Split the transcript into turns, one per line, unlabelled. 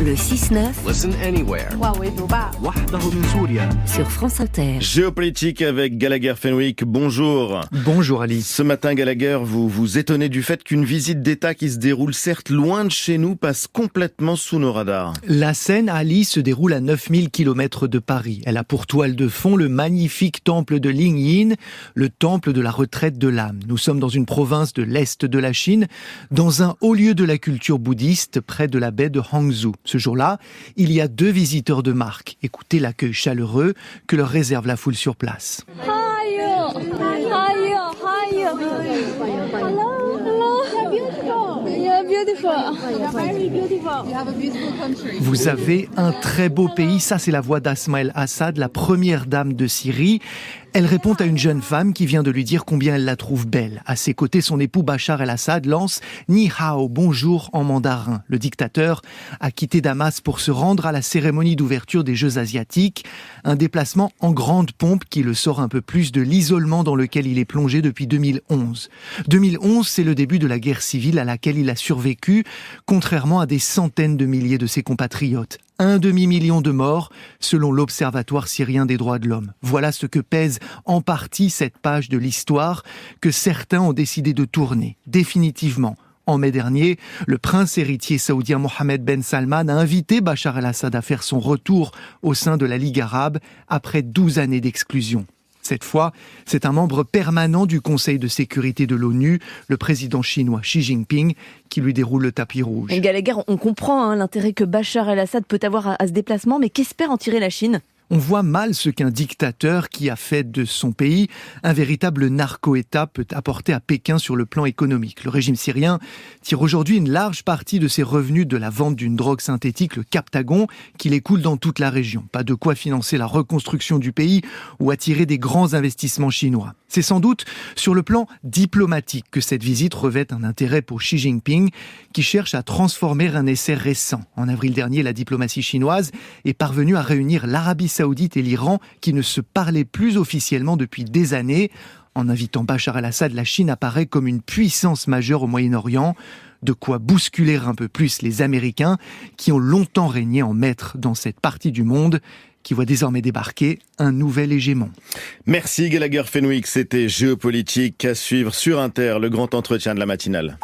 Le 6-9.
Listen anywhere.
Sur France Inter.
Géopolitique avec Gallagher Fenwick, bonjour.
Bonjour Alice.
Ce matin, Gallagher, vous vous étonnez du fait qu'une visite d'État qui se déroule certes loin de chez nous passe complètement sous nos radars.
La scène, Alice, se déroule à 9000 km de Paris. Elle a pour toile de fond le magnifique temple de Lingyin, le temple de la retraite de l'âme. Nous sommes dans une province de l'Est de la Chine, dans un haut lieu de la culture bouddhiste, près de la baie de Hangzhou. Ce jour-là, il y a 2 visiteurs de marque. Écoutez l'accueil chaleureux que leur réserve la foule sur place. Vous avez un très beau pays, ça c'est la voix d'Asma El-Assad, la première dame de Syrie. Elle répond à une jeune femme qui vient de lui dire combien elle la trouve belle. À ses côtés, son époux Bachar el-Assad lance « Ni hao », bonjour en mandarin. Le dictateur a quitté Damas pour se rendre à la cérémonie d'ouverture des Jeux asiatiques. Un déplacement en grande pompe qui le sort un peu plus de l'isolement dans lequel il est plongé depuis 2011. 2011, c'est le début de la guerre civile à laquelle il a survécu, contrairement à des centaines de milliers de ses compatriotes. 1 demi-million de morts, selon l'Observatoire syrien des droits de l'homme. Voilà ce que pèse en partie cette page de l'histoire que certains ont décidé de tourner, définitivement. En mai dernier, le prince héritier saoudien Mohammed Ben Salman a invité Bachar el-Assad à faire son retour au sein de la Ligue arabe après 12 années d'exclusion. Cette fois, c'est un membre permanent du Conseil de sécurité de l'ONU, le président chinois Xi Jinping, qui lui déroule le tapis rouge.
Et Gallagher, on comprend l'intérêt que Bachar el-Assad peut avoir à ce déplacement, mais qu'espère en tirer la Chine ?
On voit mal ce qu'un dictateur qui a fait de son pays un véritable narco-État peut apporter à Pékin sur le plan économique. Le régime syrien tire aujourd'hui une large partie de ses revenus de la vente d'une drogue synthétique, le Captagon, qu'il écoule dans toute la région. Pas de quoi financer la reconstruction du pays ou attirer des grands investissements chinois. C'est sans doute sur le plan diplomatique que cette visite revêt un intérêt pour Xi Jinping, qui cherche à transformer un essai récent. En avril dernier, la diplomatie chinoise est parvenue à réunir l'Arabie Saoudite et l'Iran, qui ne se parlaient plus officiellement depuis des années. En invitant Bachar el-Assad, la Chine apparaît comme une puissance majeure au Moyen-Orient. De quoi bousculer un peu plus les Américains, qui ont longtemps régné en maître dans cette partie du monde, qui voit désormais débarquer un nouvel hégémon.
Merci Gallagher Fenwick, c'était Géopolitique à suivre sur Inter, le grand entretien de la matinale.